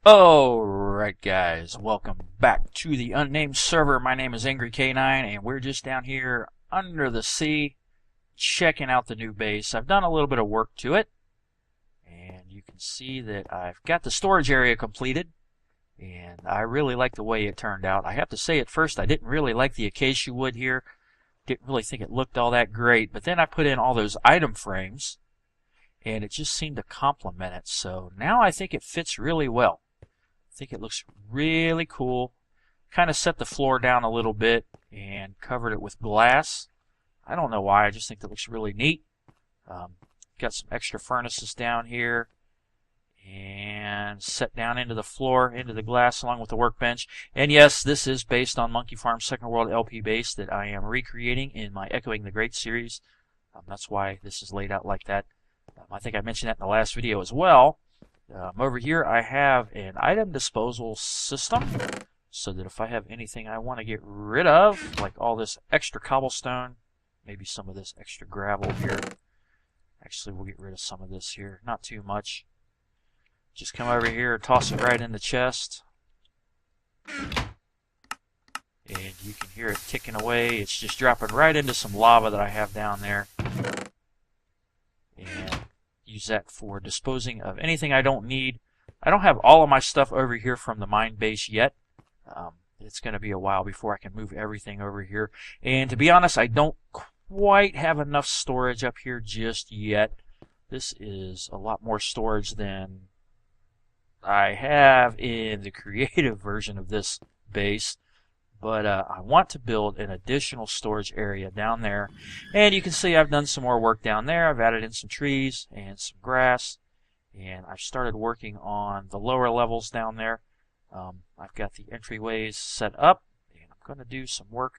Alright guys, welcome back to the Unnamed Server. My name is Angry K9 and we're just down here under the sea checking out the new base. I've done a little bit of work to it and you can see that I've got the storage area completed and I really like the way it turned out. I have to say at first I didn't really like the acacia wood here. Didn't really think it looked all that great, but then I put in all those item frames and it just seemed to complement it. So now I think it fits really well. I think it looks really cool. Kind of set the floor down a little bit and covered it with glass. I don't know why, I just think that looks really neat. Got some extra furnaces down here and set down into the floor, into the glass along with the workbench. And yes, this is based on Monkey Farm's Second World LP base that I am recreating in my Echoing the Great series. That's why this is laid out like that. I think I mentioned that in the last video as well. Over here I have an item disposal system so that if I have anything I want to get rid of, like all this extra cobblestone, maybe some of this extra gravel here. Actually, we'll get rid of some of this here, not too much. Just come over here and toss it right in the chest. And you can hear it ticking away. It's just dropping right into some lava that I have down there. And use that for disposing of anything I don't need. I don't have all of my stuff over here from the mine base yet. It's going to be a while before I can move everything over here. And to be honest, I don't quite have enough storage up here just yet. This is a lot more storage than I have in the creative version of this base. But I want to build an additional storage area down there. And you can see I've done some more work down there. I've added in some trees and some grass. And I've started working on the lower levels down there. I've got the entryways set up. And I'm going to do some work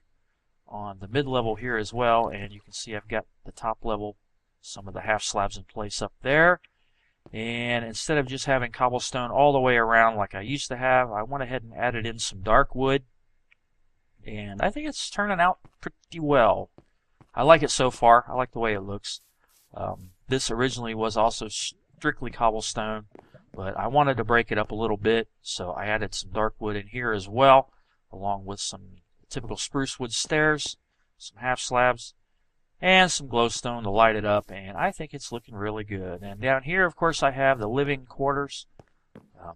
on the mid-level here as well. And you can see I've got the top level, some of the half slabs in place up there. And instead of just having cobblestone all the way around like I used to have, I went ahead and added in some dark wood. And I think it's turning out pretty well. I like it so far. I like the way it looks. This originally was also strictly cobblestone, but I wanted to break it up a little bit, so I added some dark wood in here as well, along with some typical spruce wood stairs, some half slabs, and some glowstone to light it up, and I think it's looking really good. And down here, of course, I have the living quarters.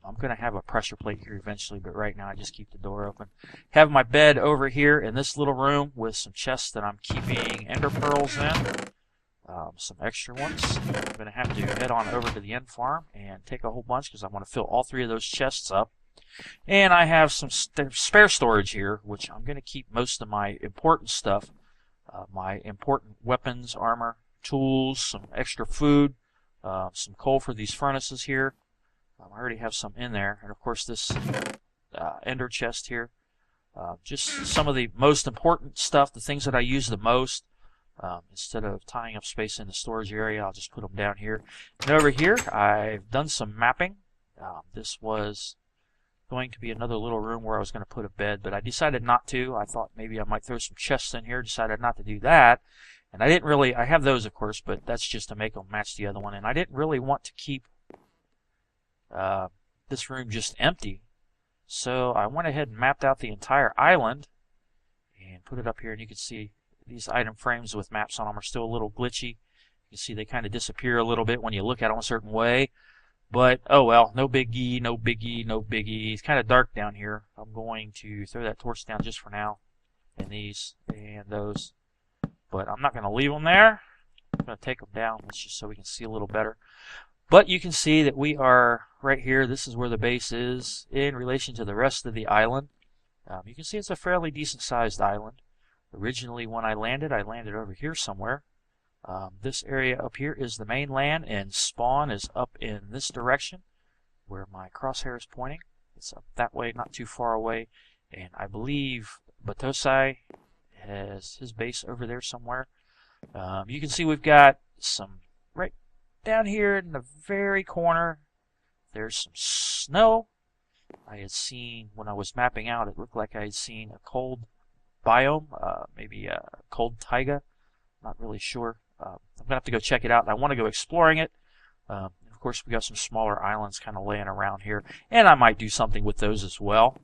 I'm going to have a pressure plate here eventually, but right now I just keep the door open. Have my bed over here in this little room with some chests that I'm keeping ender pearls in. Some extra ones. I'm going to have to head on over to the end farm and take a whole bunch because I want to fill all three of those chests up. And I have some spare storage here, which I'm going to keep most of my important stuff. My important weapons, armor, tools, some extra food, some coal for these furnaces here. I already have some in there, and of course this ender chest here. Just some of the most important stuff, the things that I use the most. Instead of tying up space in the storage area, I'll just put them down here. And over here, I've done some mapping. This was going to be another little room where I was going to put a bed, but I decided not to. I thought maybe I might throw some chests in here, decided not to do that. And I have those of course, but that's just to make them match the other one. And I didn't really want to keep this room just empty, so I went ahead and mapped out the entire island and put it up here. And you can see these item frames with maps on them are still a little glitchy. You can see they kind of disappear a little bit when you look at them a certain way, but oh well, no biggie, no biggie, no biggie. It's kind of dark down here. I'm going to throw that torch down just for now, and these and those, but I'm not going to leave them there. I'm going to take them down just so we can see a little better. But you can see that we are right here. This is where the base is in relation to the rest of the island. You can see it's a fairly decent sized island. Originally when I landed over here somewhere. This area up here is the mainland, and spawn is up in this direction where my crosshair is pointing. It's up that way, not too far away. And I believe Batosai has his base over there somewhere. You can see we've got some right down here in the very corner. There's some snow. I had seen when I was mapping out, it looked like I had seen a cold biome, maybe a cold taiga. Not really sure. I'm going to have to go check it out. I want to go exploring it. Of Of course, we got some smaller islands kind of laying around here, and I might do something with those as well.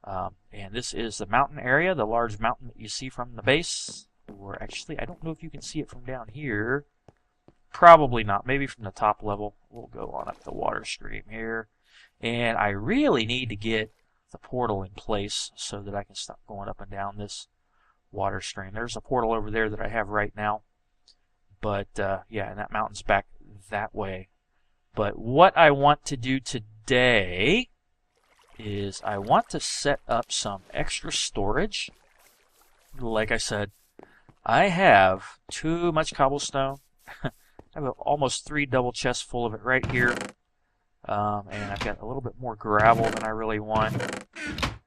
And this is the mountain area, the large mountain that you see from the base. Or actually, I don't know if you can see it from down here. Probably not. Maybe from the top level. We'll go on up the water stream here. And I really need to get the portal in place so that I can stop going up and down this water stream. There's a portal over there that I have right now. But, yeah, and that mountain's back that way. But what I want to do today is I want to set up some extra storage. Like I said, I have too much cobblestone. I have almost 3 double chests full of it right here. And I've got a little bit more gravel than I really want.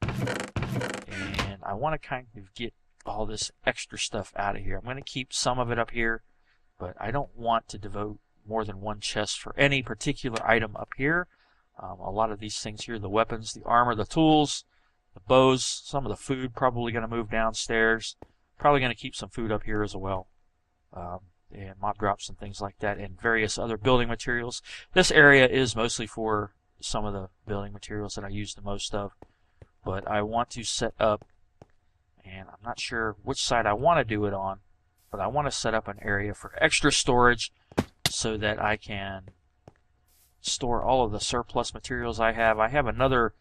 And I want to kind of get all this extra stuff out of here. I'm going to keep some of it up here, but I don't want to devote more than 1 chest for any particular item up here. A lot of these things here, the weapons, the armor, the tools, the bows, some of the food probably going to move downstairs. Probably going to keep some food up here as well. And mob drops and things like that, and various other building materials. This area is mostly for some of the building materials that I use the most of. But I want to set up, and I'm not sure which side I want to do it on, but I want to set up an area for extra storage so that I can store all of the surplus materials I have. I have another,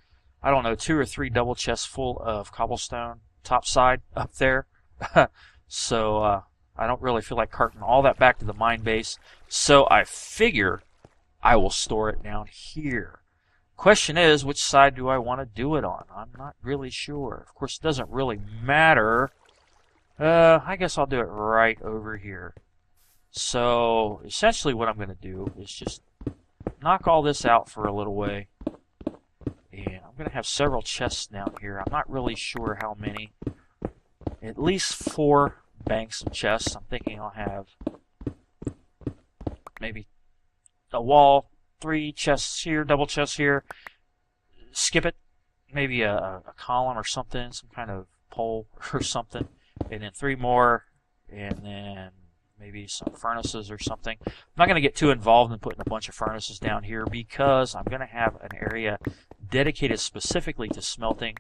I don't know, 2 or 3 double chests full of cobblestone topside up there. So I don't really feel like carting all that back to the mine base. So I figure I will store it down here. Question is, which side do I want to do it on? I'm not really sure. Of course, it doesn't really matter. I guess I'll do it right over here. So essentially what I'm going to do is just knock all this out for a little way. And I'm going to have several chests down here. I'm not really sure how many. At least 4 banks of chests. I'm thinking I'll have maybe a wall, 3 chests here, double chests here. Skip it. Maybe a column or something, some kind of pole or something. And then 3 more. And then maybe some furnaces or something. I'm not going to get too involved in putting a bunch of furnaces down here because I'm going to have an area dedicated specifically to smelting.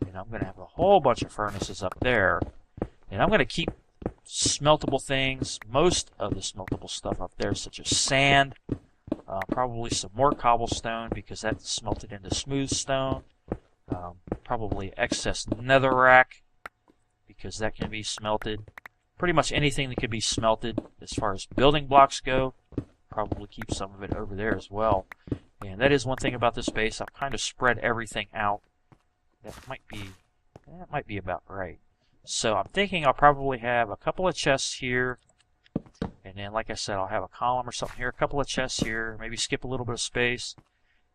And I'm going to have a whole bunch of furnaces up there. And I'm going to keep smeltable things, most of the smeltable stuff up there, such as sand, probably some more cobblestone because that's smelted into smooth stone, probably excess netherrack because that can be smelted. Pretty much anything that can be smelted as far as building blocks go, probably keep some of it over there as well. And that is one thing about this base, I've kind of spread everything out. That might be about right. So I'm thinking I'll probably have a couple of chests here, and then like I said, I'll have a column or something here, a couple of chests here, maybe skip a little bit of space,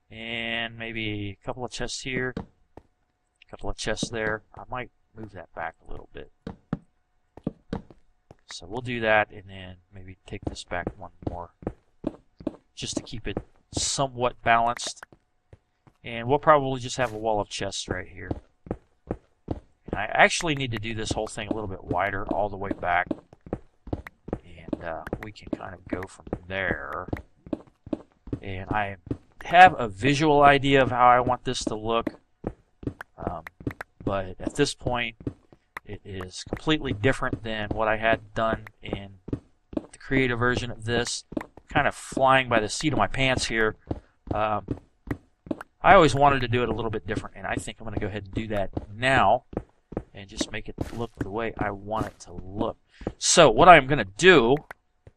and maybe a couple of chests here, a couple of chests there. I might move that back a little bit. So we'll do that, and then maybe take this back 1 more, just to keep it somewhat balanced. And we'll probably just have a wall of chests right here. And I actually need to do this whole thing a little bit wider all the way back. And we can kind of go from there. And I have a visual idea of how I want this to look. But at this point, it is completely different than what I had done in the creative version of this. Kind of flying by the seat of my pants here. I always wanted to do it a little bit different, and I think I'm going to go ahead and do that now and just make it look the way I want it to look. So what I'm going to do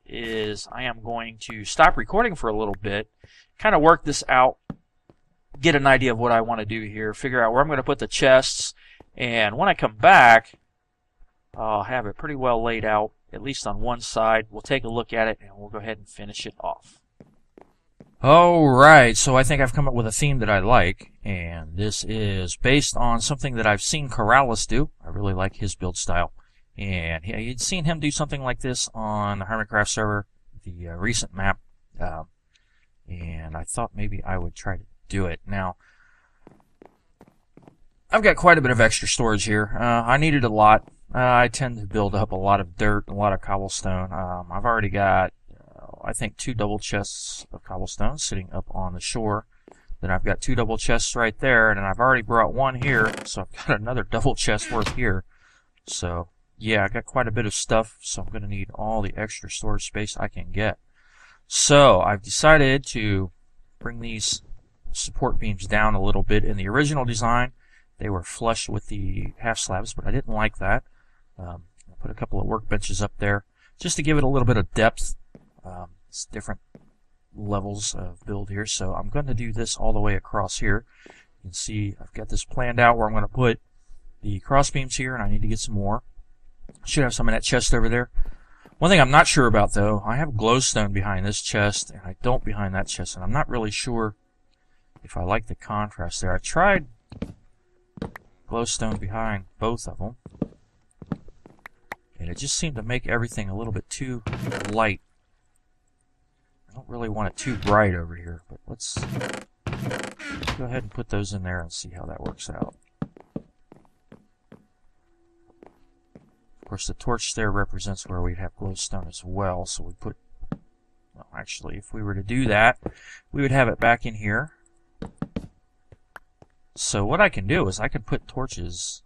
is I am going to stop recording for a little bit, kind of work this out, get an idea of what I want to do here, figure out where I'm going to put the chests, and when I come back, I'll have it pretty well laid out, at least on one side. We'll take a look at it, and we'll go ahead and finish it off. Alright, so I think I've come up with a theme that I like, and this is based on something that I've seen Corrales do. I really like his build style. And you'd seen him do something like this on the Hermitcraft server, the recent map, and I thought maybe I would try to do it. Now, I've got quite a bit of extra storage here. I needed a lot. I tend to build up a lot of dirt, a lot of cobblestone. I've already got, I think 2 double chests of cobblestone sitting up on the shore. Then I've got 2 double chests right there, and I've already brought 1 here, so I've got another double chest worth here. So, yeah, I got quite a bit of stuff, so I'm going to need all the extra storage space I can get. So, I've decided to bring these support beams down a little bit. In the original design, they were flush with the half slabs, but I didn't like that. I put a couple of workbenches up there just to give it a little bit of depth. It's different levels of build here, so I'm going to do this all the way across here. You can see I've got this planned out where I'm going to put the cross beams here, and I need to get some more. I should have some in that chest over there. One thing I'm not sure about, though, I have glowstone behind this chest, and I don't behind that chest, and I'm not really sure if I like the contrast there. I tried glowstone behind both of them, and it just seemed to make everything a little bit too light. I don't really want it too bright over here, but let's go ahead and put those in there and see how that works out. Of course, the torch there represents where we'd have glowstone as well, so we put... Well, actually, if we were to do that, we would have it back in here. So what I can do is I can put torches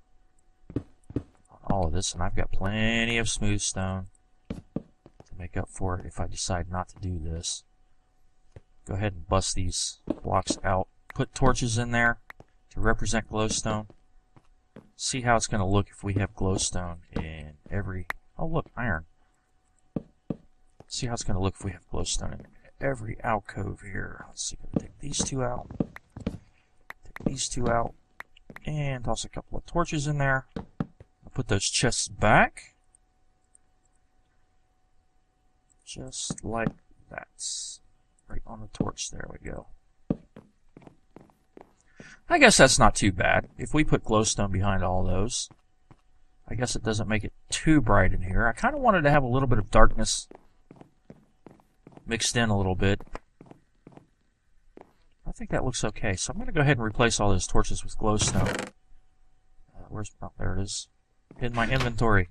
on all of this, and I've got plenty of smooth stone to make up for it if I decide not to do this. Go ahead and bust these blocks out. Put torches in there to represent glowstone. See how it's going to look if we have glowstone in every... Oh, look, iron. See how it's going to look if we have glowstone in every alcove here. Let's see, take these 2 out. Take these 2 out. And toss a couple of torches in there. I'll put those chests back. Just like that. Right on the torch. There we go. I guess that's not too bad. If we put glowstone behind all those, I guess it doesn't make it too bright in here. I kind of wanted to have a little bit of darkness mixed in a little bit. I think that looks okay. So I'm going to go ahead and replace all those torches with glowstone. Oh, there it is. In my inventory.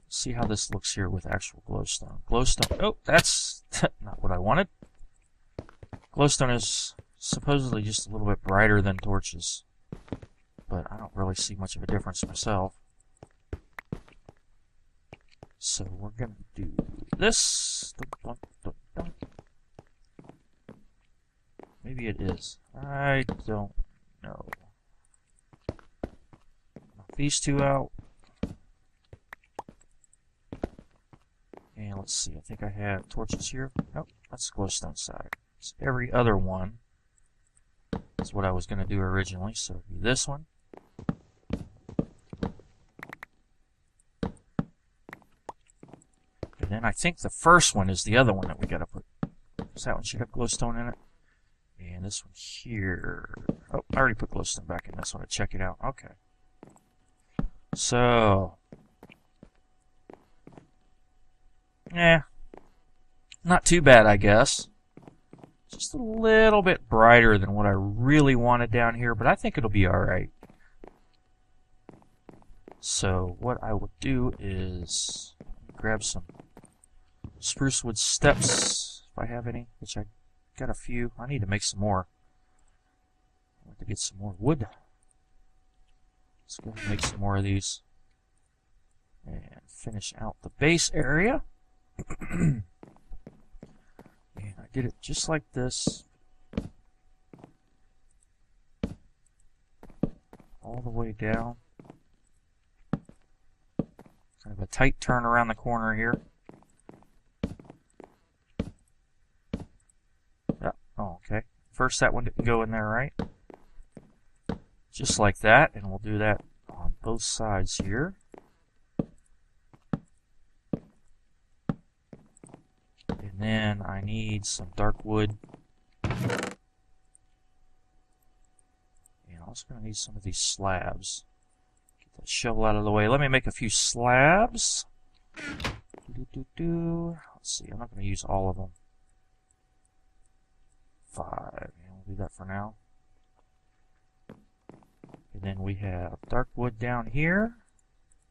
See how this looks here with actual glowstone. Glowstone. Oh, that's not what I wanted. Glowstone is supposedly just a little bit brighter than torches, but I don't really see much of a difference myself. So we're going to do this. Maybe it is. I don't know. Knock these 2 out. And let's see, I think I have torches here. Nope, that's the glowstone side. So every other one is what I was going to do originally. So do this one. And then I think the first one is the other one that we got to put. So that one should have glowstone in it. And this one here. Oh, I already put glowstone back in this one to check it out. Okay. So... not too bad, I guess. Just a little bit brighter than what I really wanted down here, but I think it'll be alright. So what I will do is grab some spruce wood steps, if I have any, which I got a few. I need to make some more. I want to get some more wood. Let's go ahead and make some more of these. And finish out the base area. And I did it just like this. All the way down. Kind of a tight turn around the corner here. Oh, okay. First that one didn't go in there, right? Just like that, and we'll do that on both sides here. And then I need some dark wood. And I'm also going to need some of these slabs. Get that shovel out of the way. Let me make a few slabs. Let's see, I'm not going to use all of them. 5. Yeah, we'll do that for now. And then we have dark wood down here.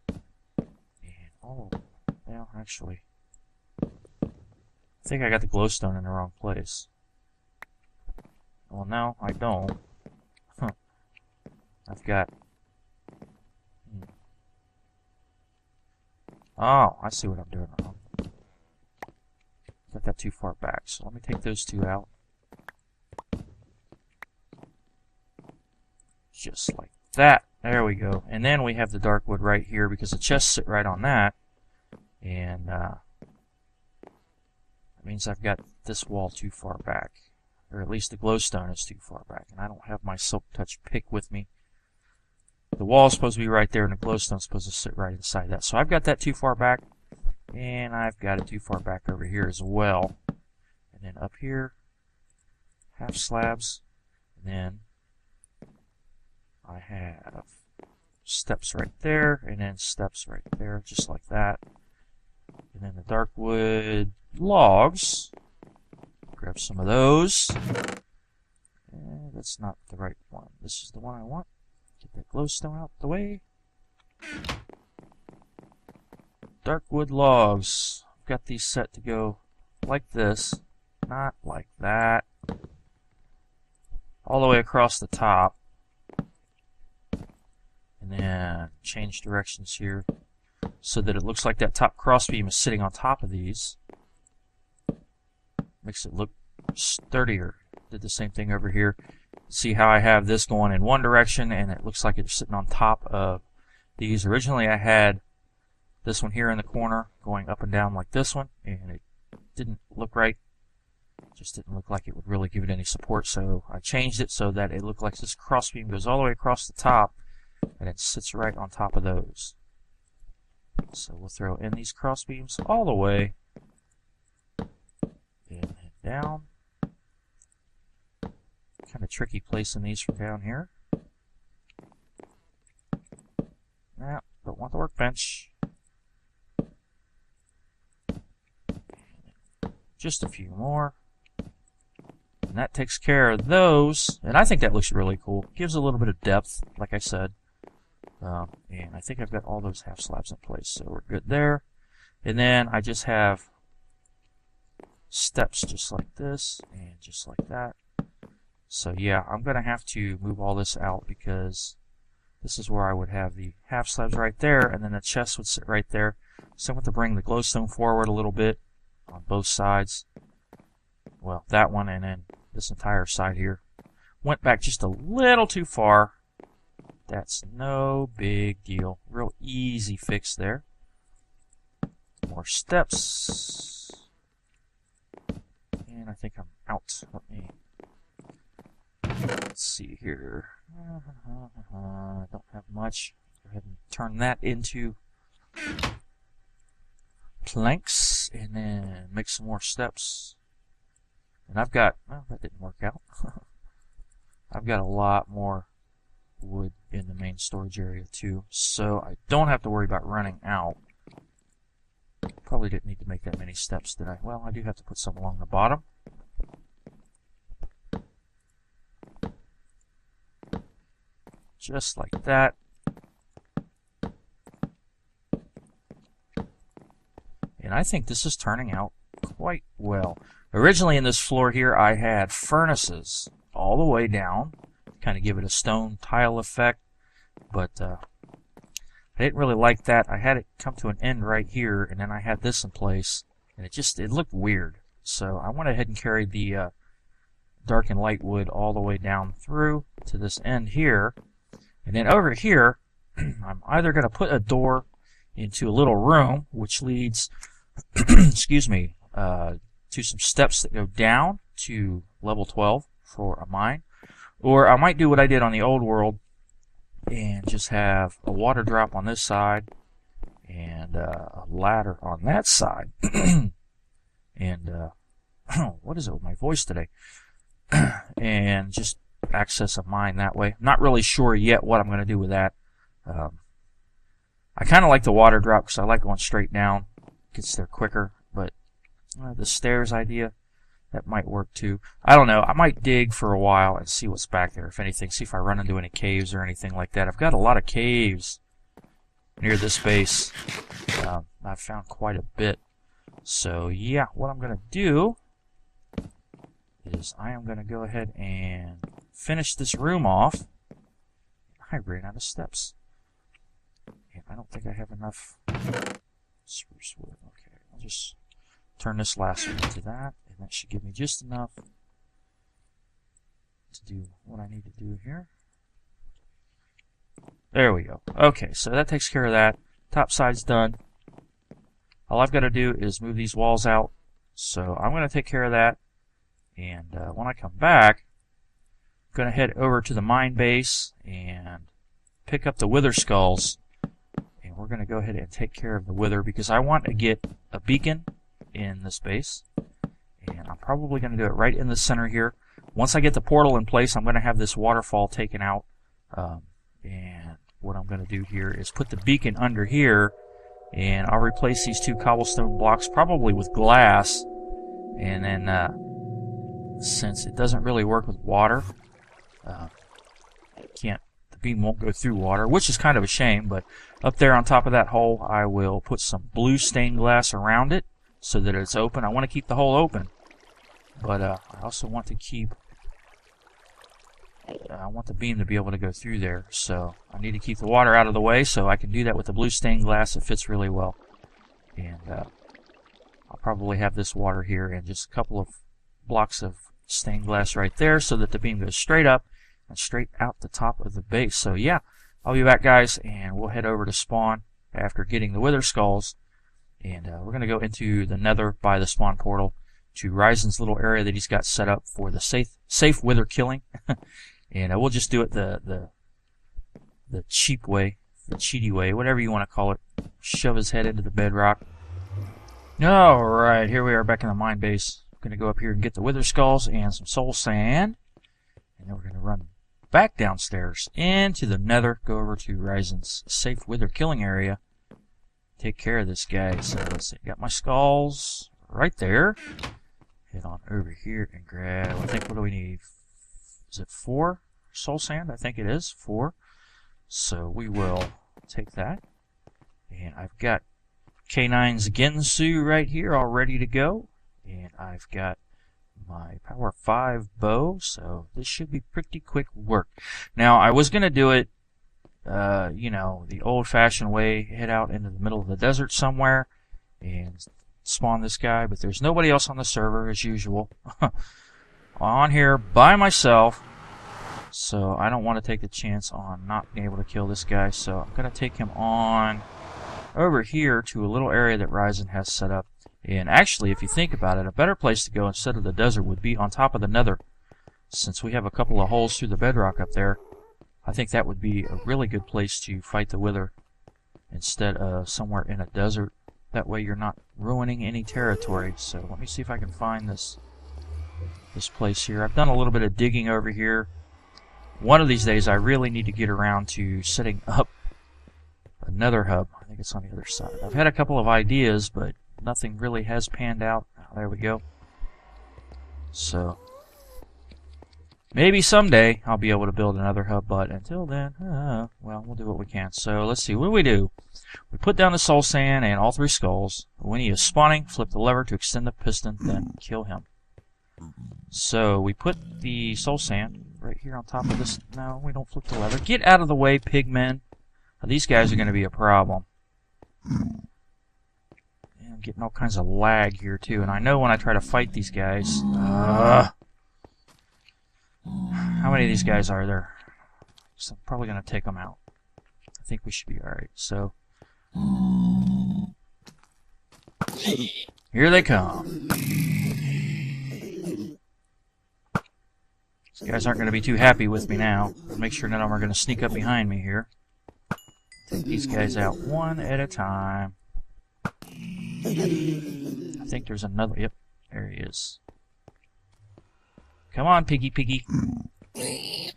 And well, actually, I think I got the glowstone in the wrong place. Well, no, I don't. Huh. I've got... Oh, I see what I'm doing wrong. Got that too far back, so let me take those two out. Just like that. There we go. And then we have the dark wood right here because the chests sit right on that. And that means I've got this wall too far back. Or at least the glowstone is too far back. And I don't have my silk touch pick with me. The wall is supposed to be right there and the glowstone is supposed to sit right inside that. So I've got that too far back. And I've got it too far back over here as well. And then up here, half slabs. And then I have steps right there, and then steps right there, just like that. And then the dark wood logs. Grab some of those. That's not the right one. This is the one I want. Get that glowstone out the way. Dark wood logs. I've got these set to go like this, not like that. All the way across the top. And then change directions here so that it looks like that top crossbeam is sitting on top of these. Makes it look sturdier. Did the same thing over here. See how I have this going in one direction and it looks like it's sitting on top of these. Originally I had this one here in the corner going up and down like this one, and it didn't look right. Just didn't look like it would really give it any support, so I changed it so that it looked like this crossbeam goes all the way across the top and it sits right on top of those. So we'll throw in these crossbeams all the way and down. Kind of tricky placing these from down here. Nah, don't want the workbench. Just a few more. And that takes care of those. And I think that looks really cool. Gives a little bit of depth, like I said. And I think I've got all those half slabs in place, so we're good there. And then I just have steps just like this and just like that. So yeah, I'm going to have to move all this out because this is where I would have the half slabs right there, and then the chest would sit right there. So I'm going to bring the glowstone forward a little bit on both sides. Well, that one and then this entire side here. Went back just a little too far. That's no big deal. Real easy fix there. More steps. And I think I'm out. Let's see here. I don't have much. Go ahead and turn that into planks and then make some more steps. And I've got, well, that didn't work out. I've got a lot more wood in the main storage area too, so I don't have to worry about running out. Probably didn't need to make that many steps, did I? Well, I do have to put some along the bottom. Just like that. And I think this is turning out quite well. Originally in this floor here I had furnaces all the way down, kind of give it a stone tile effect, but I didn't really like that. I had it come to an end right here, and then I had this in place, and it looked weird. So I went ahead and carried the dark and light wood all the way down through to this end here, and then over here I'm either going to put a door into a little room which leads excuse me, to some steps that go down to level 12 for a mine, or I might do what I did on the old world and just have a water drop on this side and a ladder on that side. And what is it with my voice today? And just access a mine that way. I'm not really sure yet what I'm going to do with that. I kind of like the water drop because I like going straight down. Gets there quicker, but the stairs idea, that might work too. I don't know. I might dig for a while and see what's back there, if anything. See if I run into any caves or anything like that. I've got a lot of caves near this base. I've found quite a bit. So yeah, what I'm going to do is I am going to go ahead and finish this room off. I ran out of steps. And I don't think I have enough spruce wood. Okay, I'll just turn this last one into that, and that should give me just enough to do what I need to do here. There we go. Okay, so that takes care of that. Top side's done. All I've got to do is move these walls out. So I'm going to take care of that. And when I come back, I'm going to head over to the mine base and pick up the wither skulls. And we're going to go ahead and take care of the wither because I want to get a beacon in this base. And I'm probably going to do it right in the center here. Once I get the portal in place, I'm going to have this waterfall taken out. And what I'm going to do here is put the beacon under here. And I'll replace these 2 cobblestone blocks probably with glass. And then since it doesn't really work with water, the beam won't go through water, which is kind of a shame. But up there on top of that hole, I will put some blue stained glass around it so that it's open. I want to keep the hole open, but I also want to keep. I want the beam to be able to go through there, so I need to keep the water out of the way, so I can do that with the blue stained glass. It fits really well. And I'll probably have this water here and just a couple of blocks of stained glass right there so that the beam goes straight up and straight out the top of the base. So yeah, I'll be back, guys, and we'll head over to spawn after getting the wither skulls. And we're going to go into the nether by the spawn portal to Ryzen's little area that he's got set up for the safe wither killing. And we'll just do it the cheap way, the cheaty way, whatever you want to call it. Shove his head into the bedrock. Alright, here we are back in the mine base. Going to go up here and get the wither skulls and some soul sand. And then we're going to run back downstairs into the nether, go over to Ryzen's safe wither killing area. Take care of this guy. So let's see, got my skulls right there. Head on over here and grab, I think, what do we need? Is it 4 soul sand? I think it is 4. So we will take that. And I've got K9's Gensu right here all ready to go. And I've got my Power 5 bow. So this should be pretty quick work. Now, I was going to do it, you know, the old-fashioned way. Head out into the middle of the desert somewhere and spawn this guy. But there's nobody else on the server as usual. On here by myself, so I don't want to take the chance on not being able to kill this guy. So I'm going to take him on over here to a little area that Ryzen has set up. And actually, if you think about it, a better place to go instead of the desert would be on top of the nether. Since we have a couple of holes through the bedrock up there, I think that would be a really good place to fight the wither instead of somewhere in a desert. That way you're not ruining any territory. So let me see if I can find this place here. I've done a little bit of digging over here. One of these days I really need to get around to setting up another hub. I think it's on the other side. I've had a couple of ideas, but nothing really has panned out. Oh, there we go. So maybe someday I'll be able to build another hub, but until then, well, we'll do what we can. So let's see, what do? We put down the soul sand and all 3 skulls. When he is spawning, flip the lever to extend the piston, then kill him. So we put the soul sand right here on top of this. No, we don't flip the lever. Get out of the way, pigmen. Now, these guys are going to be a problem. And I'm getting all kinds of lag here too. And I know when I try to fight these guys. How many of these guys are there? So I'm probably going to take them out. I think we should be alright. So here they come. These guys aren't going to be too happy with me now. I'll make sure none of them are going to sneak up behind me here. Take these guys out one at a time. I think there's another. Yep, there he is. Come on, piggy, piggy.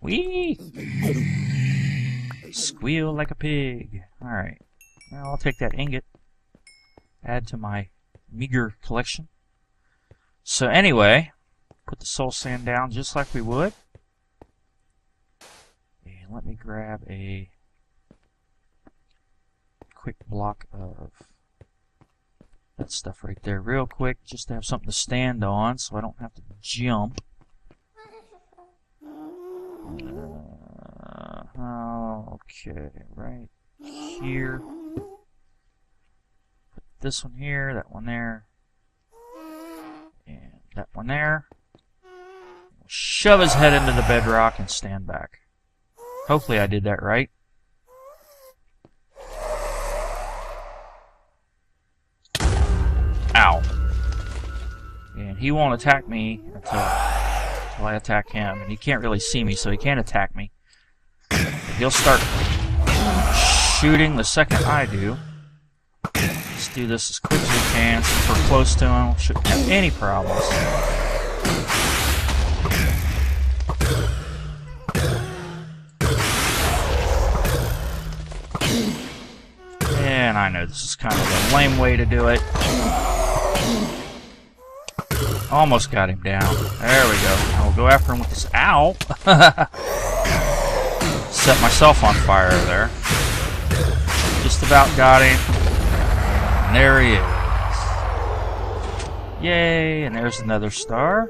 Whee! Squeal like a pig. Alright. Well, I'll take that ingot. Add to my meager collection. So anyway, put the soul sand down just like we would. And let me grab a quick block of that stuff right there real quick, just to have something to stand on so I don't have to jump. Okay, right here. Put this one here, that one there, and that one there. Shove his head into the bedrock and stand back. Hopefully I did that right. Ow. And he won't attack me until I attack him. And he can't really see me, so he can't attack me. He'll start shooting the second I do. Let's do this as quick as we can. Since we're close to him, shouldn't have any problems. And I know this is kind of a lame way to do it. Almost got him down. There we go. I'll go after him with this. Ow! Set myself on fire there. Just about got him. And there he is. Yay! And there's another star.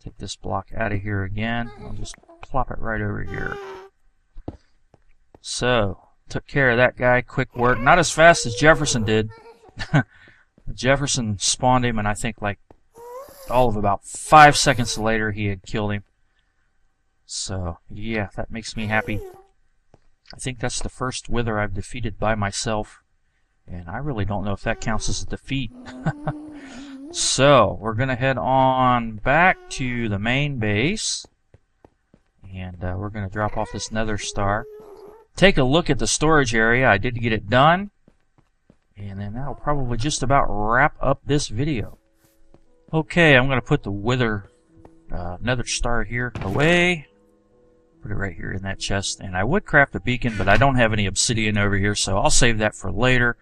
Take this block out of here again. I'll just plop it right over here. So, took care of that guy. Quick work. Not as fast as Jefferson did. Jefferson spawned him, and I think like all of about 5 seconds later he had killed him. So, yeah, that makes me happy. I think that's the first wither I've defeated by myself, and I really don't know if that counts as a defeat. So, we're going to head on back to the main base, and we're going to drop off this Nether Star. Take a look at the storage area. I did get it done. And then that'll probably just about wrap up this video. Okay, I'm going to put the Wither Nether Star here away. Put it right here in that chest. And I would craft a beacon, but I don't have any obsidian over here, so I'll save that for later.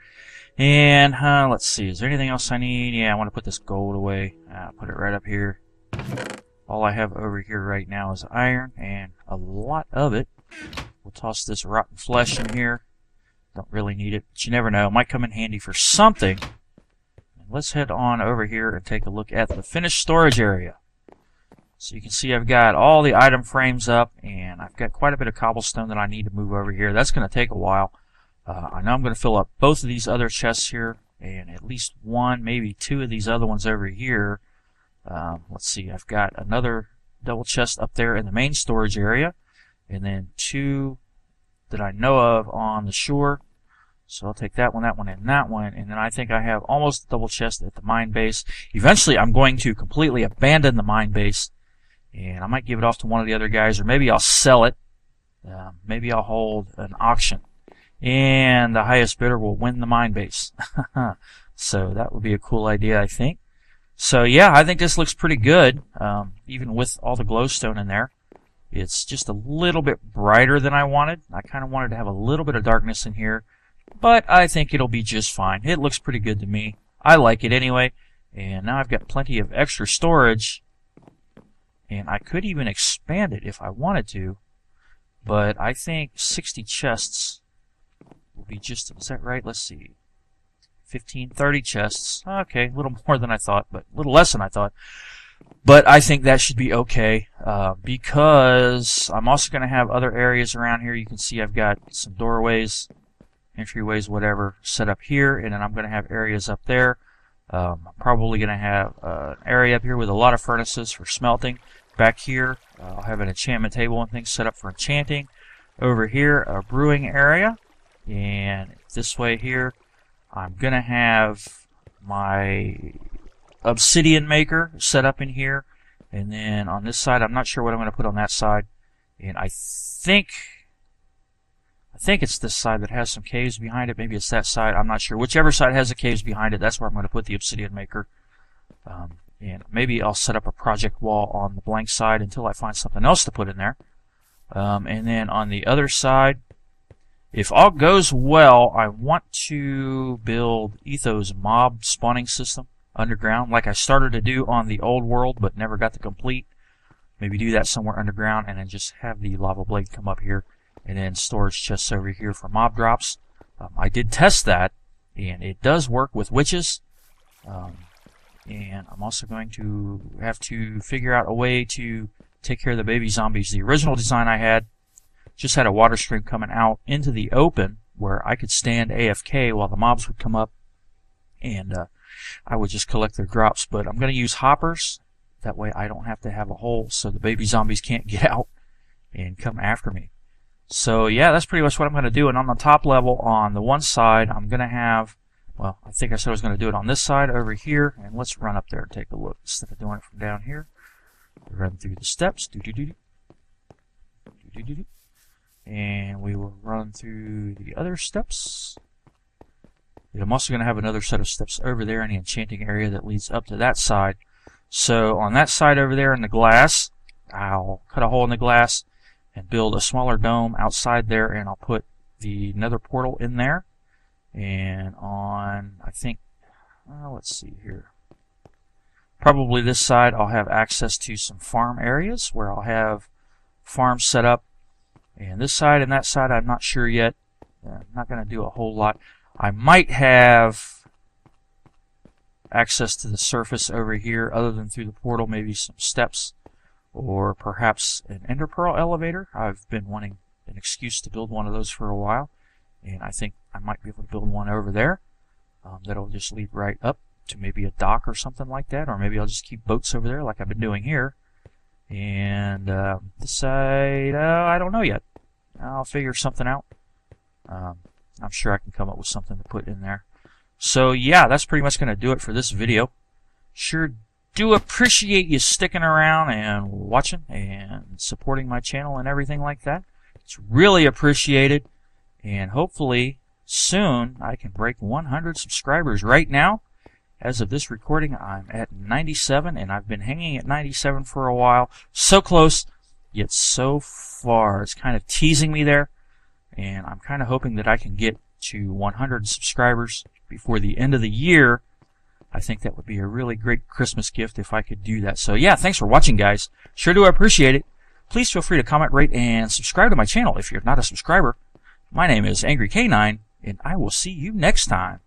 And let's see, is there anything else I need? Yeah, I want to put this gold away. Put it right up here. All I have over here right now is iron, and a lot of it. We'll toss this rotten flesh in here. Don't really need it, but you never know. It might come in handy for something. And let's head on over here and take a look at the finished storage area. So you can see I've got all the item frames up, and I've got quite a bit of cobblestone that I need to move over here. That's going to take a while. I know I'm going to fill up both of these other chests here, and at least one, maybe two of these other ones over here. Let's see, I've got another double chest up there in the main storage area, and then two that I know of on the shore. So I'll take that one, and that one, and then I think I have almost a double chest at the mine base. Eventually I'm going to completely abandon the mine base, and I might give it off to one of the other guys, or maybe I'll sell it. Maybe I'll hold an auction, and the highest bidder will win the mine base. So that would be a cool idea, I think. So yeah, I think this looks pretty good, even with all the glowstone in there. It's just a little bit brighter than I wanted. I kind of wanted to have a little bit of darkness in here, but I think it'll be just fine. It looks pretty good to me. I like it anyway, and now I've got plenty of extra storage, and I could even expand it if I wanted to, but I think 60 chests will be just, is that right? Let's see. 15, 30 chests. Okay, a little more than I thought, but a little less than I thought. But I think that should be okay, because I'm also going to have other areas around here. You can see I've got some doorways, entryways, whatever, set up here, and then I'm going to have areas up there. I'm probably going to have an area up here with a lot of furnaces for smelting. Back here, I'll have an enchantment table and things set up for enchanting. Over here, a brewing area, and this way here, I'm going to have my obsidian maker set up in here, and then on this side I'm not sure what I'm going to put on that side, and I think it's this side that has some caves behind it. Maybe it's that side, I'm not sure. Whichever side has the caves behind it, that's where I'm going to put the obsidian maker. And maybe I'll set up a project wall on the blank side until I find something else to put in there. And then on the other side, if all goes well, I want to build Etho's mob spawning system underground, like I started to do on the old world but never got to complete. Maybe do that somewhere underground, and then just have the lava blade come up here, and then storage chests over here for mob drops. I did test that, and it does work with witches. And I'm also going to have to figure out a way to take care of the baby zombies. The original design I had just had a water stream coming out into the open where I could stand AFK while the mobs would come up, and I would just collect their drops. But I'm going to use hoppers. That way I don't have to have a hole so the baby zombies can't get out and come after me. So yeah, that's pretty much what I'm going to do. And on the top level, on the one side, I'm going to have, well, I think I said I was going to do it on this side over here. And let's run up there and take a look. Instead of doing it from down here, run through the steps. And we will run through the other steps. I'm also going to have another set of steps over there in the enchanting area that leads up to that side. So on that side over there in the glass, I'll cut a hole in the glass and build a smaller dome outside there, and I'll put the nether portal in there. And on, I think, let's see here, probably this side I'll have access to some farm areas where I'll have farms set up. And this side and that side I'm not sure yet. I'm not going to do a whole lot. I might have access to the surface over here other than through the portal, maybe some steps or perhaps an ender pearl elevator. I've been wanting an excuse to build one of those for a while, and I think I might be able to build one over there that'll just lead right up to maybe a dock or something like that, or maybe I'll just keep boats over there like I've been doing here. And this side, I don't know yet. I'll figure something out. I'm sure I can come up with something to put in there. So yeah, that's pretty much going to do it for this video. Sure do appreciate you sticking around and watching and supporting my channel and everything like that. It's really appreciated. And hopefully soon I can break 100 subscribers. Right now, as of this recording, I'm at 97, and I've been hanging at 97 for a while. So close, yet so far. It's kind of teasing me there. And I'm kind of hoping that I can get to 100 subscribers before the end of the year. I think that would be a really great Christmas gift if I could do that. So yeah, thanks for watching, guys. Sure do appreciate it. Please feel free to comment, rate, and subscribe to my channel if you're not a subscriber. My name is Angry K9, and I will see you next time.